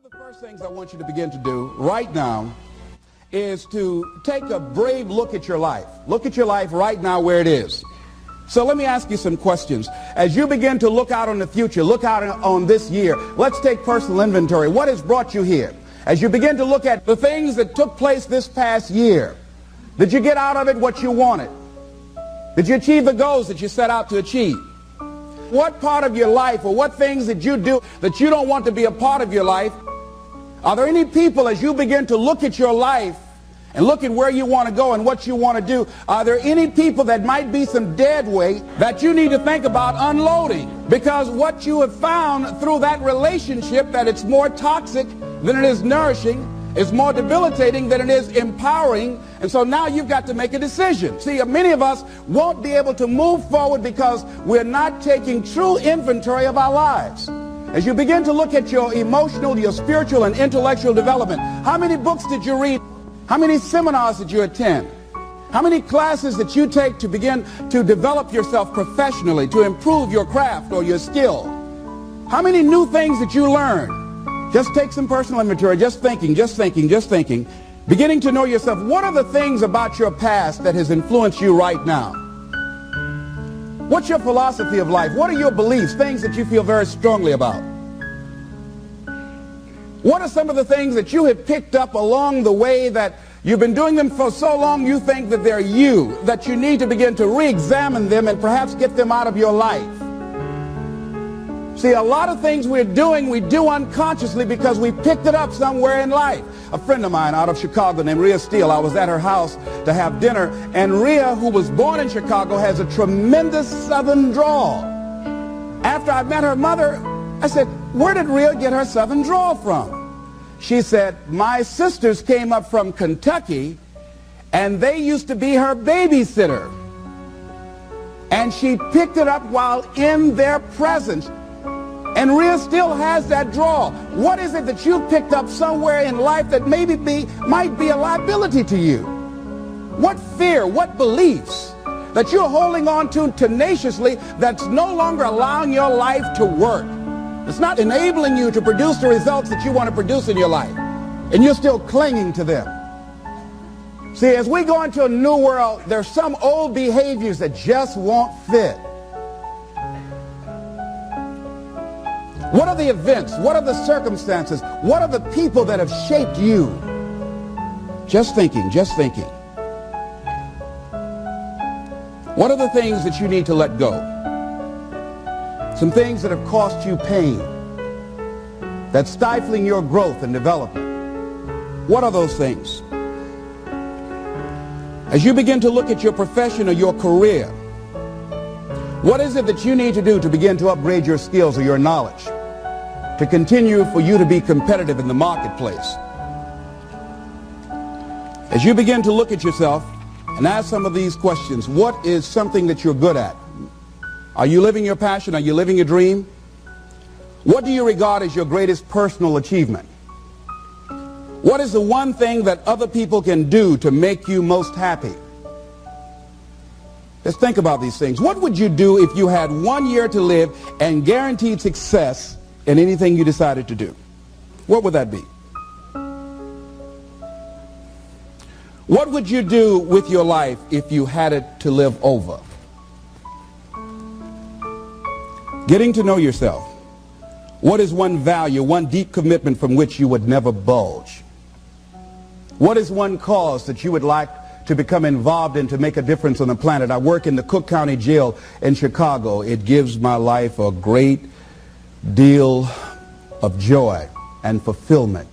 One of the first things I want you to begin to do right now is to take a brave look at your life. Look at your life right now where it is. So let me ask you some questions. As you begin to look out on the future, look out on this year, let's take personal inventory. What has brought you here? As you begin to look at the things that took place this past year, did you get out of it what you wanted? Did you achieve the goals that you set out to achieve? What part of your life or what things did you do that you don't want to be a part of your life? Are there any people, as you begin to look at your life and look at where you want to go and what you want to do, are there any people that might be some dead weight that you need to think about unloading? Because what you have found through that relationship, that it's more toxic than it is nourishing, is more debilitating than it is empowering, and so now you've got to make a decision. See, many of us won't be able to move forward because we're not taking true inventory of our lives. As you begin to look at your emotional, your spiritual, and intellectual development, how many books did you read? How many seminars did you attend? How many classes did you take to begin to develop yourself professionally, to improve your craft or your skill? How many new things did you learn? Just take some personal inventory, just thinking. Beginning to know yourself. What are the things about your past that has influenced you right now? What's your philosophy of life? What are your beliefs, things that you feel very strongly about? What are some of the things that you have picked up along the way that you've been doing them for so long you think that they're you, that you need to begin to re-examine them and perhaps get them out of your life? See, a lot of things we're doing, we do unconsciously because we picked it up somewhere in life. A friend of mine out of Chicago named Rhea Steele, I was at her house to have dinner, and Rhea, who was born in Chicago, has a tremendous southern drawl. After I met her mother, I said, where did Rhea get her southern drawl from? She said, my sisters came up from Kentucky, and they used to be her babysitter. And she picked it up while in their presence. And Rhea still has that drawl. What is it that you picked up somewhere in life that maybe might be a liability to you? What fear, what beliefs that you're holding on to tenaciously that's no longer allowing your life to work? It's not enabling you to produce the results that you want to produce in your life. And you're still clinging to them. See, as we go into a new world, there's some old behaviors that just won't fit. What are the events? What are the circumstances? What are the people that have shaped you? Just thinking. What are the things that you need to let go? Some things that have cost you pain, that's stifling your growth and development. What are those things? As you begin to look at your profession or your career, what is it that you need to do to begin to upgrade your skills or your knowledge, to continue for you to be competitive in the marketplace? As you begin to look at yourself and ask some of these questions, what is something that you're good at? Are you living your passion? Are you living your dream? What do you regard as your greatest personal achievement? What is the one thing that other people can do to make you most happy? Let's think about these things. What would you do if you had 1 year to live and guaranteed success in anything you decided to do? What would that be? What would you do with your life if you had it to live over? Getting to know yourself. What is one value, one deep commitment from which you would never bulge? What is one cause that you would like to become involved in to make a difference on the planet? I work in the Cook County Jail in Chicago. It gives my life a great deal of joy and fulfillment.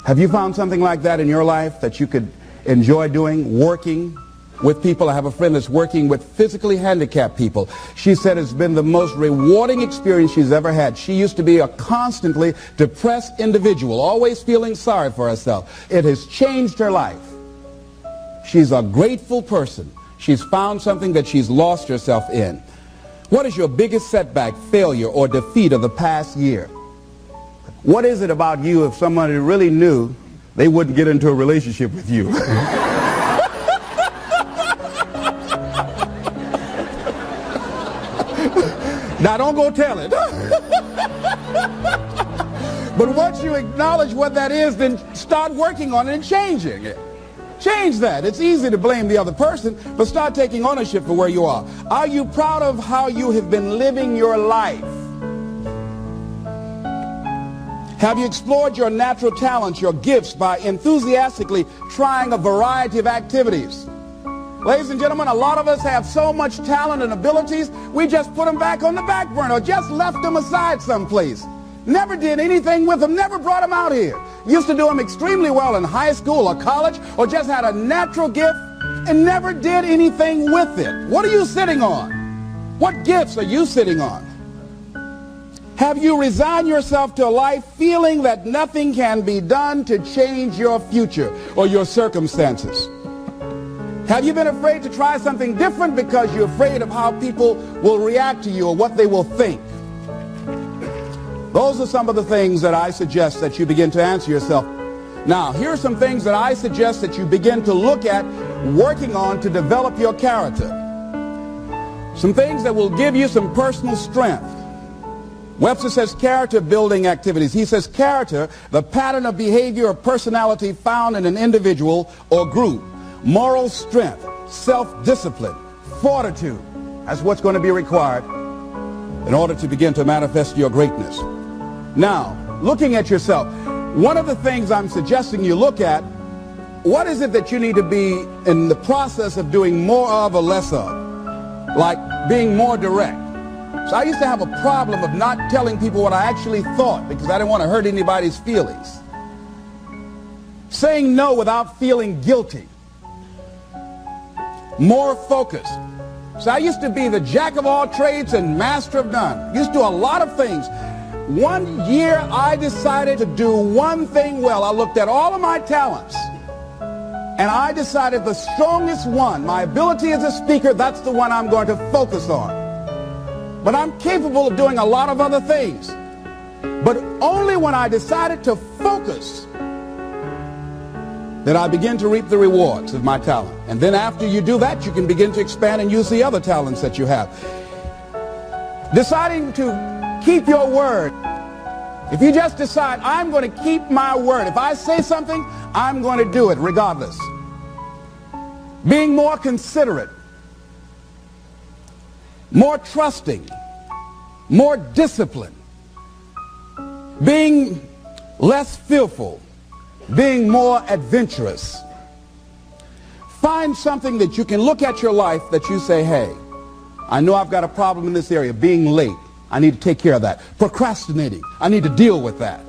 Have you found something like that in your life that you could enjoy doing, working with people? I have a friend that's working with physically handicapped people. She said it's been the most rewarding experience she's ever had. She used to be a constantly depressed individual, always feeling sorry for herself. It has changed her life. She's a grateful person. She's found something that she's lost herself in. What is your biggest setback, failure, or defeat of the past year? What is it about you, if somebody really knew, they wouldn't get into a relationship with you? Now don't go tell it. But once you acknowledge what that is, then start working on it and changing it. Change that. It's easy to blame the other person, but start taking ownership for where you are. Are you proud of how you have been living your life? Have you explored your natural talents, your gifts, by enthusiastically trying a variety of activities? Ladies and gentlemen, a lot of us have so much talent and abilities, we just put them back on the back burner or just left them aside someplace. Never did anything with them, never brought them out here. Used to do them extremely well in high school or college, or just had a natural gift and never did anything with it. What are you sitting on? What gifts are you sitting on? Have you resigned yourself to a life feeling that nothing can be done to change your future or your circumstances? Have you been afraid to try something different because you're afraid of how people will react to you or what they will think? Those are some of the things that I suggest that you begin to answer yourself. Now, here are some things that I suggest that you begin to look at working on to develop your character. Some things that will give you some personal strength. Webster says character building activities. He says character, the pattern of behavior or personality found in an individual or group. Moral strength, self-discipline, fortitude. That's what's going to be required in order to begin to manifest your greatness. Now, looking at yourself, one of the things I'm suggesting you look at, what is it that you need to be in the process of doing more of or less of? Like being more direct. So I used to have a problem of not telling people what I actually thought because I didn't want to hurt anybody's feelings. Saying no without feeling guilty. More focused. So I used to be the jack of all trades and master of none. Used to do a lot of things. One year I decided to do one thing well. I looked at all of my talents and I decided the strongest one, my ability as a speaker, that's the one I'm going to focus on. But I'm capable of doing a lot of other things. But only when I decided to focus that I begin to reap the rewards of my talent. And then after you do that, you can begin to expand and use the other talents that you have. Deciding to keep your word. If you just decide, I'm going to keep my word. If I say something, I'm going to do it regardless. Being more considerate. More trusting, more disciplined, being less fearful, being more adventurous. Find something that you can look at your life that you say, hey, I know I've got a problem in this area, being late. I need to take care of that. Procrastinating, I need to deal with that.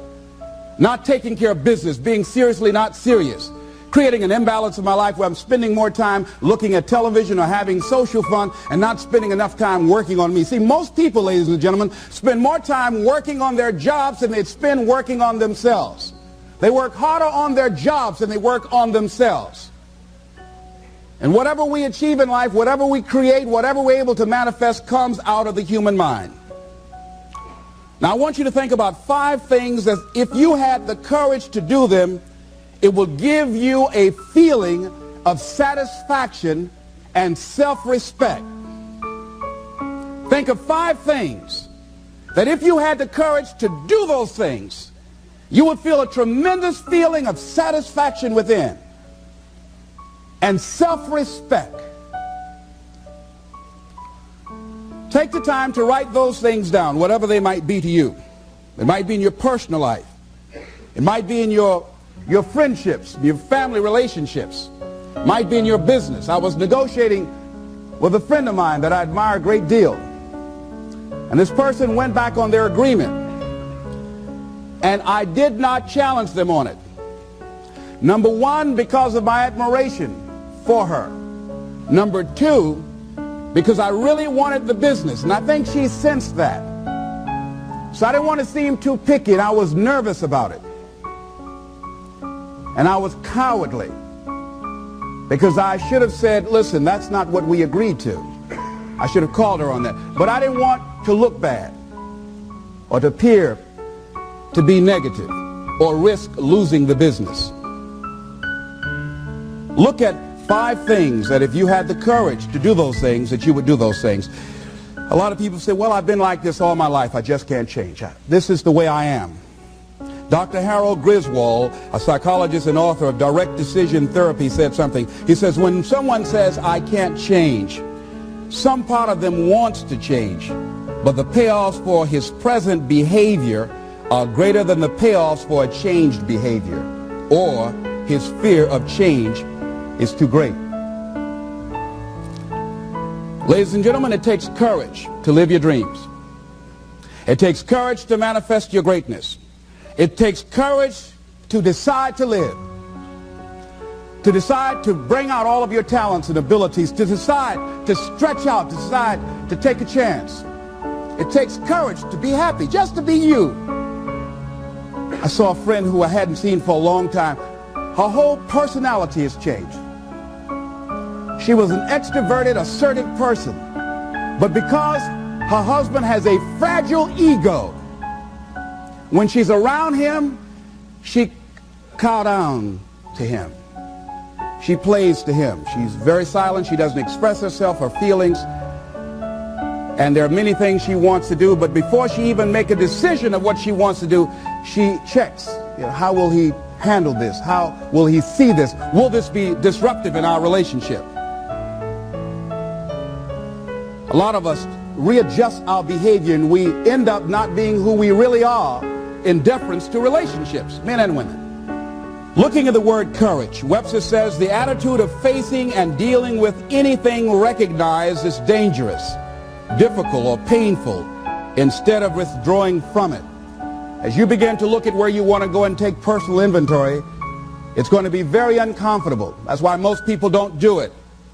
Not taking care of business, being seriously not serious. Creating an imbalance in my life where I'm spending more time looking at television or having social fun and not spending enough time working on me. See, most people, ladies and gentlemen, spend more time working on their jobs than they spend working on themselves. They work harder on their jobs than they work on themselves. And whatever we achieve in life, whatever we create, whatever we're able to manifest comes out of the human mind. Now, I want you to think about 5 things that if you had the courage to do them, it will give you a feeling of satisfaction and self-respect. Think of 5 things that if you had the courage to do those things, you would feel a tremendous feeling of satisfaction within and self-respect. Take the time to write those things down, whatever they might be to you. It might be in your personal life. It might be in your friendships, your family relationships. It might be in your business. I was negotiating with a friend of mine that I admire a great deal. And this person went back on their agreement. And I did not challenge them on it. Number 1, because of my admiration for her. Number 2, because I really wanted the business, and I think she sensed that. So I didn't want to seem too picky, and I was nervous about it. And I was cowardly, because I should have said, listen, that's not what we agreed to. I should have called her on that. But I didn't want to look bad or to appear to be negative or risk losing the business. Look at 5 things that if you had the courage to do those things, that you would do those things. A lot of people say, well, I've been like this all my life. I just can't change. This is the way I am. Dr. Harold Griswold, a psychologist and author of Direct Decision Therapy, said something. He says, when someone says, I can't change, some part of them wants to change, but the payoffs for his present behavior are greater than the payoffs for a changed behavior, or his fear of change is too great. Ladies and gentlemen, it takes courage to live your dreams. It takes courage to manifest your greatness. It takes courage to decide to live, to decide to bring out all of your talents and abilities, to decide to stretch out, to decide to take a chance. It takes courage to be happy, just to be you. I saw a friend who I hadn't seen for a long time. Her whole personality has changed. She was an extroverted, assertive person, but because her husband has a fragile ego, when she's around him, she cows down to him. She plays to him. She's very silent. She doesn't express herself, her feelings. And there are many things she wants to do, but before she even makes a decision of what she wants to do, she checks. How will he handle this? How will he see this? Will this be disruptive in our relationship? A lot of us readjust our behavior and we end up not being who we really are in deference to relationships, men and women. Looking at the word courage, Webster says the attitude of facing and dealing with anything recognized as dangerous, difficult, or painful instead of withdrawing from it. As you begin to look at where you want to go and take personal inventory, it's going to be very uncomfortable. That's why most people don't do it.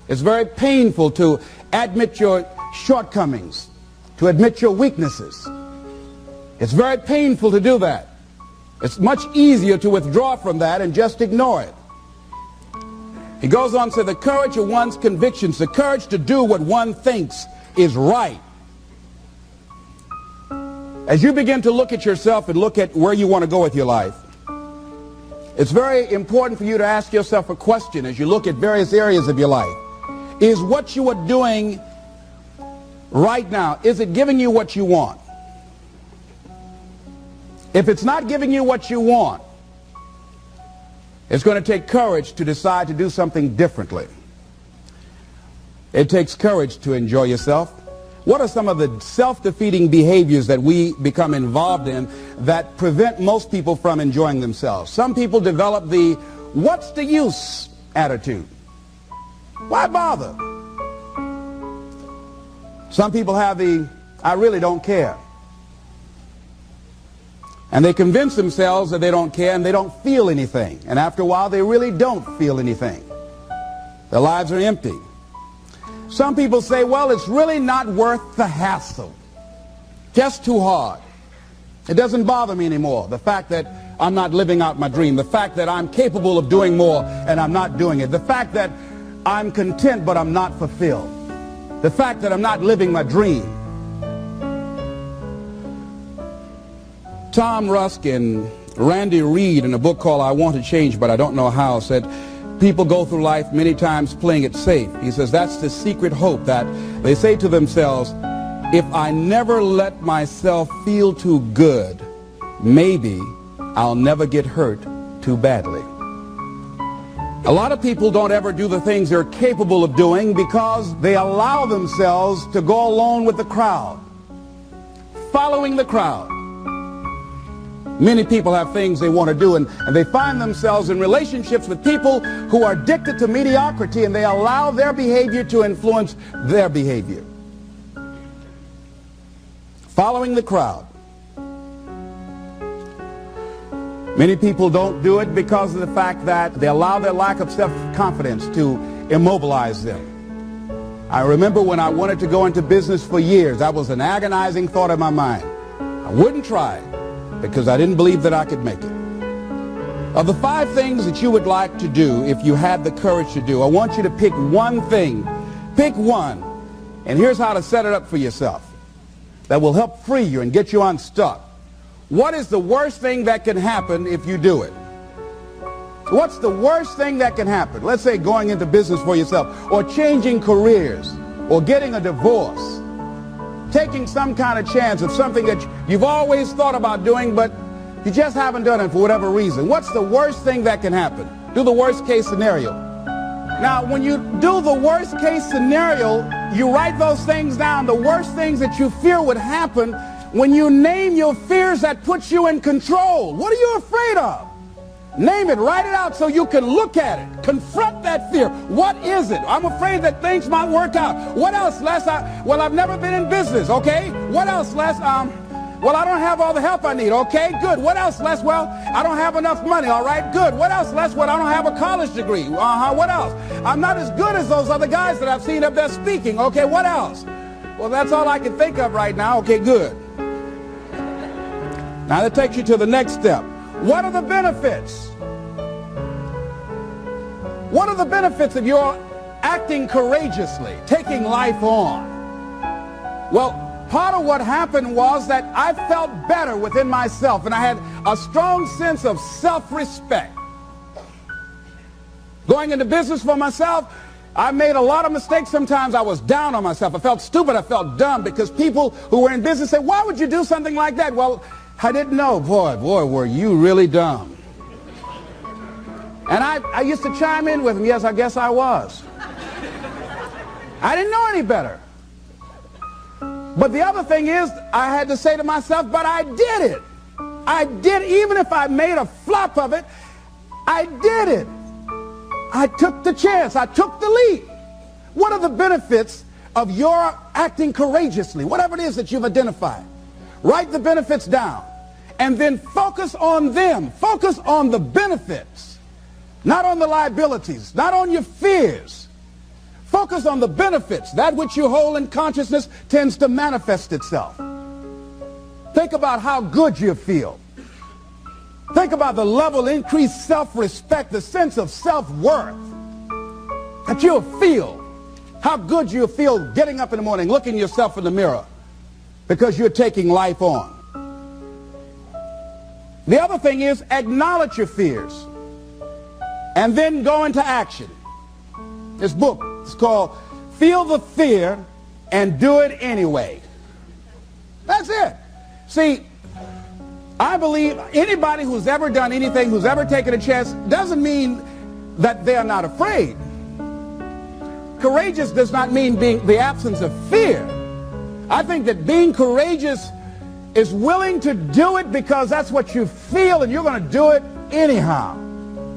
It's very painful to admit your shortcomings, to admit your weaknesses. It's very painful to do that. It's much easier to withdraw from that and just ignore it. He goes on to say the courage of one's convictions, the courage to do what one thinks is right. As you begin to look at yourself and look at where you want to go with your life, it's very important for you to ask yourself a question as you look at various areas of your life. Is what you are doing right now, is it giving you what you want? If it's not giving you what you want, it's going to take courage to decide to do something differently. It takes courage to enjoy yourself. What are some of the self-defeating behaviors that we become involved in that prevent most people from enjoying themselves? Some people develop the what's the use attitude. Why bother? Some people have the I really don't care. And they convince themselves that they don't care and they don't feel anything. And after a while, they really don't feel anything. Their lives are empty. Some people say, well, it's really not worth the hassle. Just too hard. It doesn't bother me anymore. The fact that I'm not living out my dream. The fact that I'm capable of doing more and I'm not doing it. The fact that I'm content but I'm not fulfilled. The fact that I'm not living my dream. Tom Rusk and Randy Reed in a book called I Want to Change But I Don't Know How said people go through life many times playing it safe. He says that's the secret hope, that they say to themselves, if I never let myself feel too good, maybe I'll never get hurt too badly. A lot of people don't ever do the things they're capable of doing because they allow themselves to go along with the crowd, following the crowd. Many people have things they want to do, and they find themselves in relationships with people who are addicted to mediocrity, and they allow their behavior to influence their behavior. Following the crowd. Many people don't do it because of the fact that they allow their lack of self-confidence to immobilize them. I remember when I wanted to go into business for years, that was an agonizing thought in my mind. I wouldn't try it because I didn't believe that I could make it. Of the 5 things that you would like to do if you had the courage to do, I want you to pick one thing. Pick one. And here's how to set it up for yourself that will help free you and get you unstuck. What is the worst thing that can happen if you do it? What's the worst thing that can happen? Let's say going into business for yourself, or changing careers, or getting a divorce, taking some kind of chance of something that you've always thought about doing, but You just haven't done it for whatever reason. What's the worst thing that can happen? Do the worst case scenario. Now, when you do the worst case scenario, you write those things down, the worst things that you fear would happen. When you name your fears, that puts you in control. What are you afraid of? Name it, write it out so you can look at it. Confront that fear. What is it? I'm afraid that things might work out. What else, Les? Well, I've never been in business, okay? What else, Les? Well, I don't have all the help I need, okay? Good. What else, Les? Well, I don't have enough money, all right? Good. What else, Les? Well, I don't have a college degree. What else? I'm not as good as those other guys that I've seen up there speaking, okay? What else? Well, that's all I can think of right now. Okay, good. Now that takes you to the next step. What are the benefits? What are the benefits of your acting courageously, taking life on? Well, part of what happened was that I felt better within myself, and I had a strong sense of self-respect. Going into business for myself, I made a lot of mistakes. Sometimes I was down on myself. I felt stupid. I felt dumb because people who were in business said, why would you do something like that? Well, I didn't know. Boy, were you really dumb. And I used to chime in with them. Yes, I guess I was. I didn't know any better. But the other thing is, I had to say to myself, but I did it. I did, even if I made a flop of it, I did it. I took the chance. I took the leap. What are the benefits of your acting courageously? Whatever it is that you've identified. Write the benefits down. And then focus on them. Focus on the benefits. Not on the liabilities. Not on your fears. Focus on the benefits. That which you hold in consciousness tends to manifest itself. Think about how good you feel. Think about the level of increased self-respect, the sense of self-worth that you'll feel. How good you'll feel getting up in the morning, looking yourself in the mirror because you're taking life on. The other thing is acknowledge your fears and then go into action. This book is called Feel the Fear and Do It Anyway. That's it. See, I believe anybody who's ever done anything, who's ever taken a chance, doesn't mean that they're not afraid. Courageous does not mean being the absence of fear. I think that being courageous is willing to do it because that's what you feel, and you're going to do it anyhow,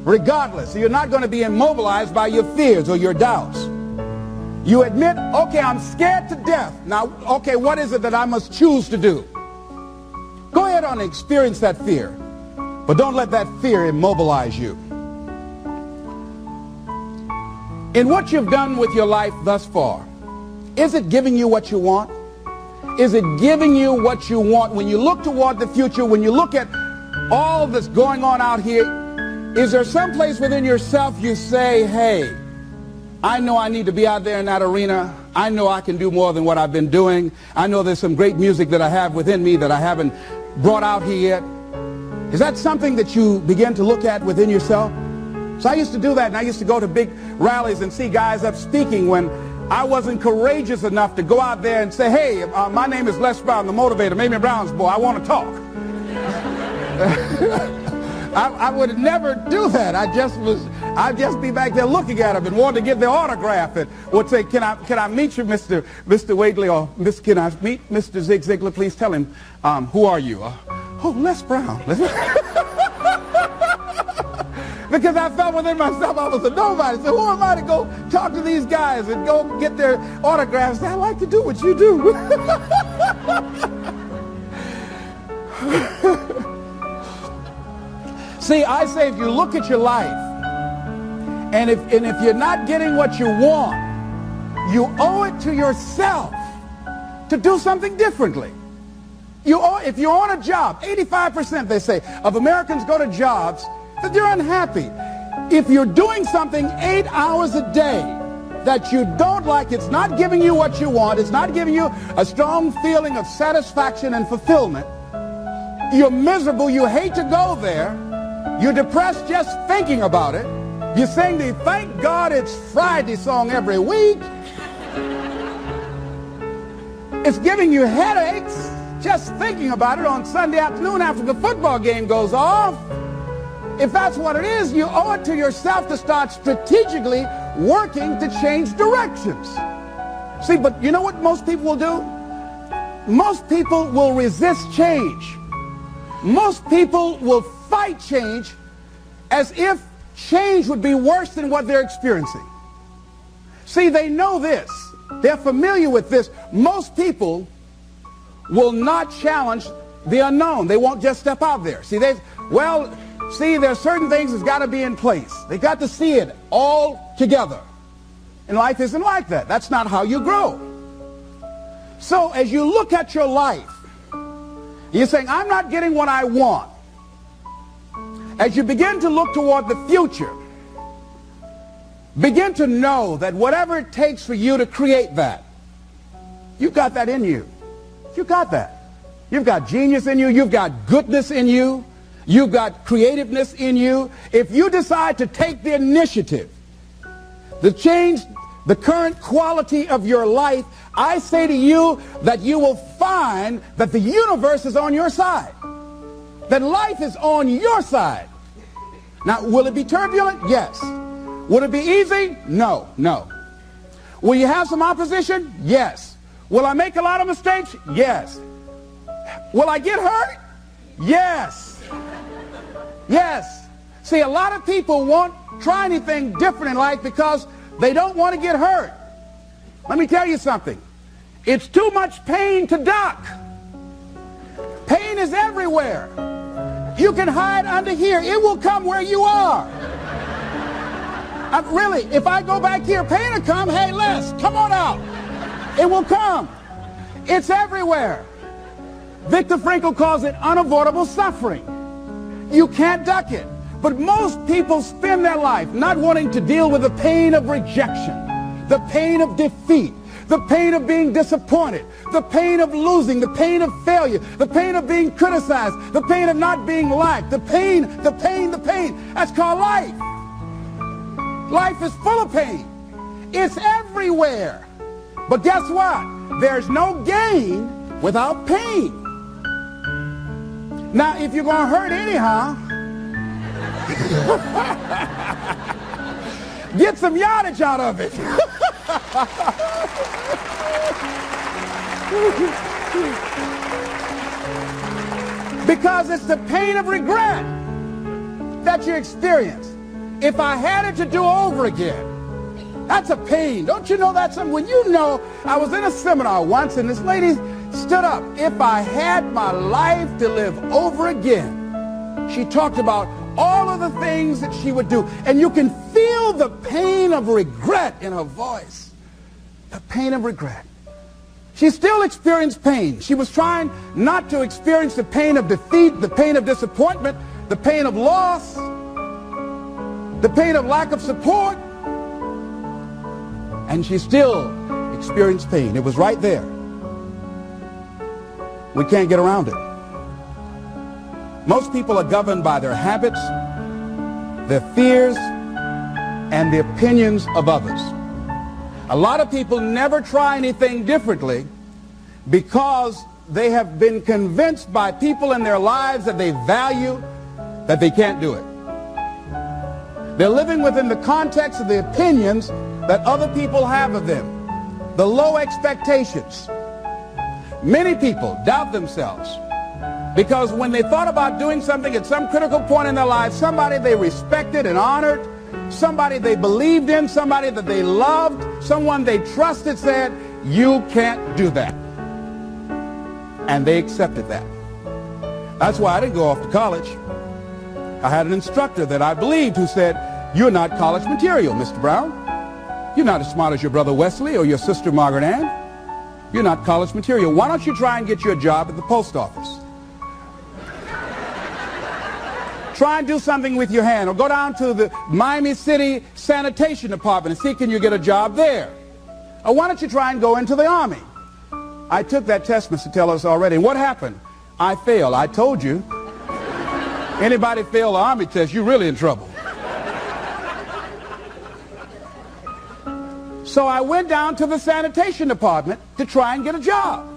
regardless. So you're not going to be immobilized by your fears or your doubts. You admit, okay, I'm scared to death. Now, okay, what is it that I must choose to do? Go ahead and experience that fear, but don't let that fear immobilize you. In what you've done with your life thus far, is it giving you what you want? Is it giving you what you want? When you look toward the future, when you look at all that's going on out here, is there some place within yourself you say, hey, I know I need to be out there in that arena. I know I can do more than what I've been doing. I know there's some great music that I have within me that I haven't brought out here yet. Is that something that you begin to look at within yourself? So I used to do that, and I used to go to big rallies and see guys up speaking when I wasn't courageous enough to go out there and say, hey, my name is Les Brown, the motivator, Mamie Brown's boy, I want to talk. I would never do that. I'd just be back there looking at them and want to get their autograph and would say, can I meet you, Mr. Wadley, or can I meet Mr. Zig Ziglar? Please tell him, who are you? Oh, Les Brown. Because I felt within myself I was a nobody. So who am I to go talk to these guys and go get their autographs? I like to do what you do. See, I say if you look at your life, and if you're not getting what you want, you owe it to yourself to do something differently. If you're on a job, 85% they say of Americans go to jobs that they're unhappy. If you're doing something 8 hours a day that you don't like, it's not giving you what you want, it's not giving you a strong feeling of satisfaction and fulfillment, you're miserable, you hate to go there, you're depressed just thinking about it, you sing the Thank God It's Friday song every week, it's giving you headaches, just thinking about it on Sunday afternoon after the football game goes off. If that's what it is, you owe it to yourself to start strategically working to change directions. See, but you know what most people will do? Most people will resist change. Most people will fight change as if change would be worse than what they're experiencing. See, they know this. They're familiar with this. Most people will not challenge the unknown. They won't just step out there. See, there's certain things that's got to be in place. They got to see it all together. And life isn't like that. That's not how you grow. So as you look at your life, you're saying, I'm not getting what I want. As you begin to look toward the future, begin to know that whatever it takes for you to create that, you've got that in you. You've got that. You've got genius in you. You've got goodness in you. You've got creativeness in you. If you decide to take the initiative to change the current quality of your life, I say to you that you will find that the universe is on your side. That life is on your side. Now, will it be turbulent? Yes. Will it be easy? No, no. Will you have some opposition? Yes. Will I make a lot of mistakes? Yes. Will I get hurt? Yes. Yes. See, a lot of people won't try anything different in life because they don't want to get hurt. Let me tell you something. It's too much pain to duck. Pain is everywhere. You can hide under here. It will come where you are. Really, if I go back here, pain will come. Hey, Les, come on out. It will come. It's everywhere. Viktor Frankl calls it unavoidable suffering. You can't duck it. But most people spend their life not wanting to deal with the pain of rejection, the pain of defeat, the pain of being disappointed, the pain of losing, the pain of failure, the pain of being criticized, the pain of not being liked, the pain. That's called life. Life is full of pain. It's everywhere. But guess what? There's no gain without pain. Now, if you're going to hurt anyhow, get some yardage out of it. Because it's the pain of regret that you experience. If I had it to do over again, that's a pain. Don't you know that's something? When you know, I was in a seminar once and this lady stood up. If I had my life to live over again, she talked about all of the things that she would do. And you can feel the pain of regret in her voice. The pain of regret. She still experienced pain. She was trying not to experience the pain of defeat, the pain of disappointment, the pain of loss, the pain of lack of support. And she still experienced pain. It was right there. We can't get around it. Most people are governed by their habits, their fears, and the opinions of others. A lot of people never try anything differently because they have been convinced by people in their lives that they value that they can't do it. They're living within the context of the opinions that other people have of them, the low expectations. Many people doubt themselves because when they thought about doing something at some critical point in their life, somebody they respected and honored, somebody they believed in, somebody that they loved, someone they trusted said, you can't do that. And they accepted that. That's why I didn't go off to college. I had an instructor that I believed who said, you're not college material, Mr. Brown. You're not as smart as your brother Wesley or your sister Margaret Ann. You're not college material. Why don't you try and get you a job at the post office? Try and do something with your hand, or go down to the Miami City Sanitation Department and see can you get a job there. Or why don't you try and go into the Army? I took that test, Mr. Tellers, already. And what happened? I failed. I told you. Anybody fail the Army test, you're really in trouble. So I went down to the sanitation department to try and get a job.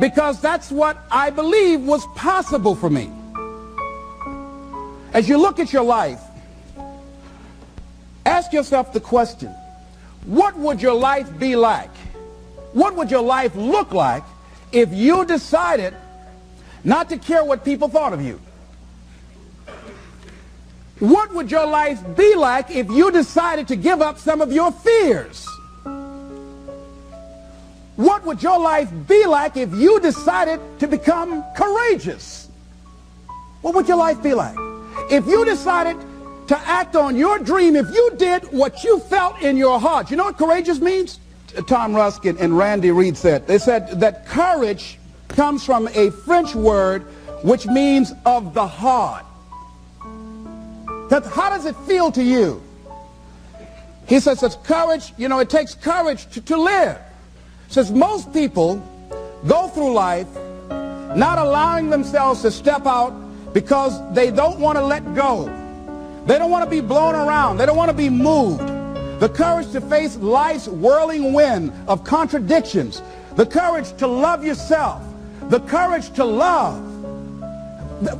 because that's what I believe was possible for me. As you look at your life, ask yourself the question, what would your life be like? What would your life look like if you decided not to care what people thought of you? What would your life be like if you decided to give up some of your fears? What would your life be like if you decided to become courageous? What would your life be like? If you decided to act on your dream, if you did what you felt in your heart. You know what courageous means? Tom Rusk and Randy Reed said. They said that courage comes from a French word which means of the heart. How does it feel to you? He says that courage, you know, it takes courage to live. Says most people go through life not allowing themselves to step out because they don't want to let go. They don't want to be blown around. They don't want to be moved. The courage to face life's whirling wind of contradictions. The courage to love yourself. The courage to love.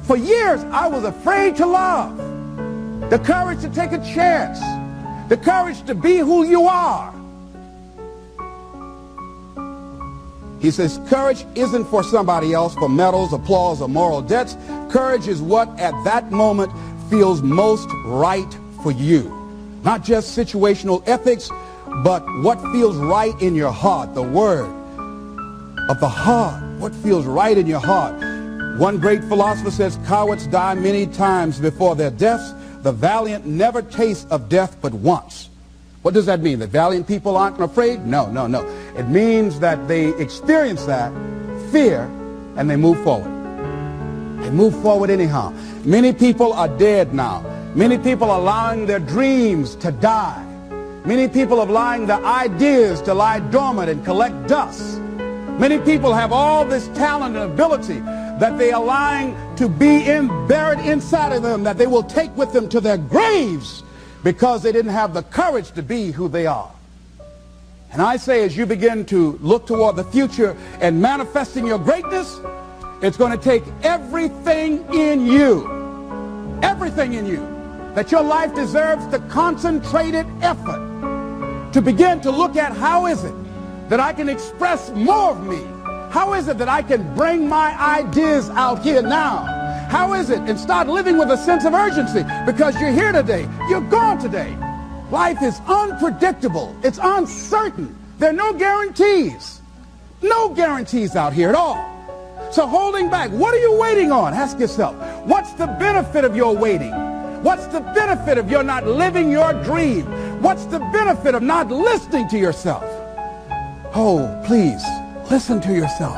For years, I was afraid to love. The courage to take a chance. The courage to be who you are. He says courage isn't for somebody else, for medals, applause, or moral debts. Courage is what at that moment feels most right for you. Not just situational ethics, but what feels right in your heart. The word of the heart. What feels right in your heart. One great philosopher says, cowards die many times before their deaths. The valiant never taste of death but once. What does that mean? That valiant people aren't afraid? No, no, no. It means that they experience that fear and they move forward. They move forward anyhow. Many people are dead now. Many people are allowing their dreams to die. Many people are allowing their ideas to lie dormant and collect dust. Many people have all this talent and ability that they are allowing to be buried inside of them, that they will take with them to their graves because they didn't have the courage to be who they are. And I say, as you begin to look toward the future and manifesting your greatness, it's going to take everything in you, that your life deserves the concentrated effort to begin to look at how is it that I can express more of me? How is it that I can bring my ideas out here now? How is it? And start living with a sense of urgency, because you're here today, you're gone today. Life is unpredictable. It's uncertain. There are no guarantees. No guarantees out here at all. So holding back, what are you waiting on? Ask yourself, what's the benefit of your waiting? What's the benefit of your not living your dream? What's the benefit of not listening to yourself? Oh, please, listen to yourself.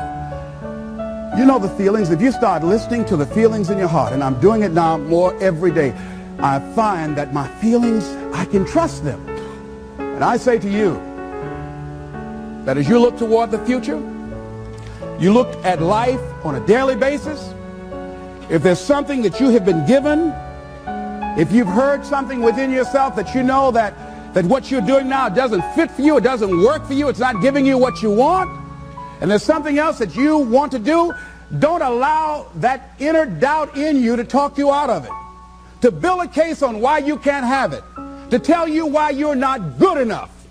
You know the feelings. If you start listening to the feelings in your heart, and I'm doing it now more every day, I find that my feelings, I can trust them. And I say to you that as you look toward the future, you look at life on a daily basis, if there's something that you have been given, if you've heard something within yourself that you know that what you're doing now doesn't fit for you, it doesn't work for you, it's not giving you what you want, and there's something else that you want to do, don't allow that inner doubt in you to talk you out of it, to build a case on why you can't have it, to tell you why you're not good enough.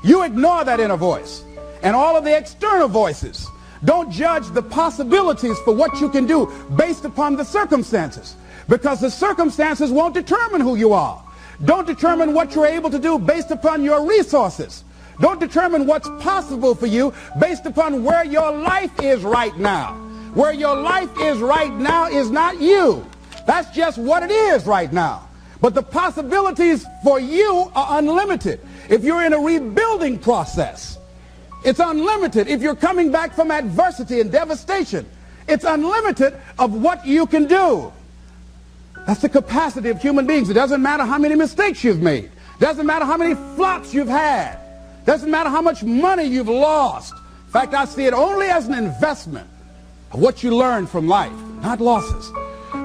You ignore that inner voice and all of the external voices. Don't judge the possibilities for what you can do based upon the circumstances, because the circumstances won't determine who you are. Don't determine what you're able to do based upon your resources. Don't determine what's possible for you based upon where your life is right now. Where your life is right now is not you. That's just what it is right now. But the possibilities for you are unlimited. If you're in a rebuilding process, it's unlimited. If you're coming back from adversity and devastation, it's unlimited of what you can do. That's the capacity of human beings. It doesn't matter how many mistakes you've made. It doesn't matter how many flops you've had. It doesn't matter how much money you've lost. In fact, I see it only as an investment of what you learn from life. Not losses,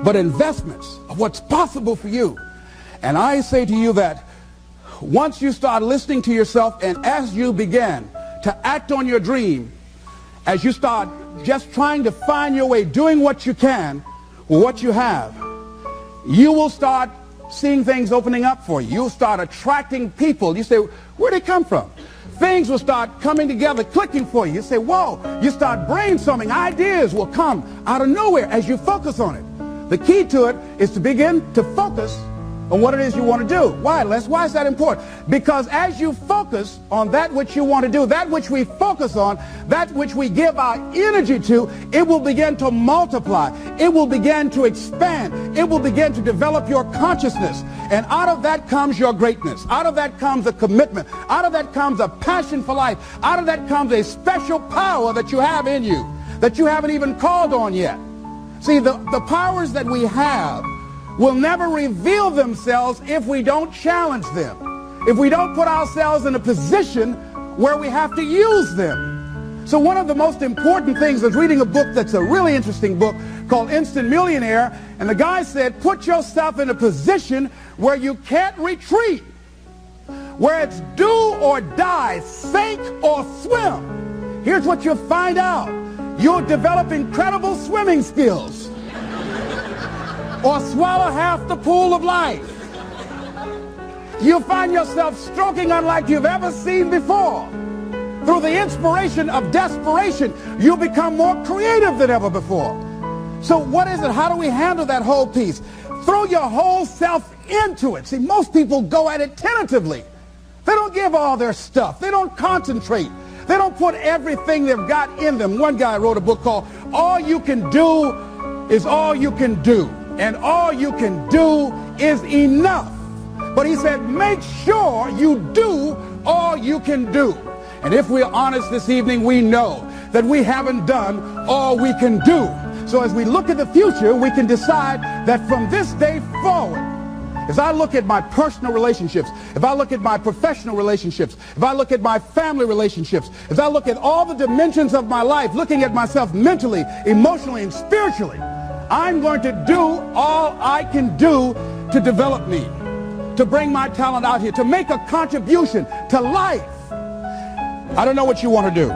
but investments of what's possible for you. And I say to you that once you start listening to yourself, and as you begin to act on your dream, as you start just trying to find your way, doing what you can with what you have, you will start seeing things opening up for you. You'll start attracting people. You say, where'd they come from? Things will start coming together, clicking for you. You say, whoa. You start brainstorming. Ideas will come out of nowhere as you focus on it. The key to it is to begin to focus on what it is you want to do. Why, Les? Why is that important? Because as you focus on that which you want to do, that which we focus on, that which we give our energy to, it will begin to multiply. It will begin to expand. It will begin to develop your consciousness. And out of that comes your greatness. Out of that comes a commitment. Out of that comes a passion for life. Out of that comes a special power that you have in you that you haven't even called on yet. See, the powers that we have will never reveal themselves if we don't challenge them, if we don't put ourselves in a position where we have to use them. So one of the most important things is reading a book that's a really interesting book called Instant Millionaire, and the guy said, put yourself in a position where you can't retreat, where it's do or die, sink or swim. Here's what you'll find out. You'll develop incredible swimming skills, or swallow half the pool of life. You'll find yourself stroking unlike you've ever seen before. Through the inspiration of desperation, you'll become more creative than ever before. So what is it? How do we handle that whole piece? Throw your whole self into it. See, most people go at it tentatively. They don't give all their stuff. They don't concentrate. They don't put everything they've got in them. One guy wrote a book called All You Can Do Is All You Can Do. And all you can do is enough. But he said, make sure you do all you can do. And if we're honest this evening, we know that we haven't done all we can do. So as we look at the future, we can decide that from this day forward, as I look at my personal relationships, if I look at my professional relationships, if I look at my family relationships, if I look at all the dimensions of my life, looking at myself mentally, emotionally, and spiritually, I'm going to do all I can do to develop me, to bring my talent out here, to make a contribution to life. I don't know what you want to do.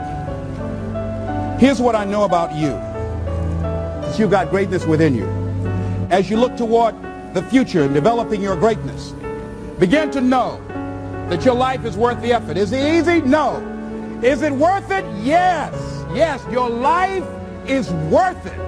Here's what I know about you. That you've got greatness within you. As you look toward the future and developing your greatness, begin to know that your life is worth the effort. Is it easy? No. Is it worth it? Yes. Yes, your life is worth it.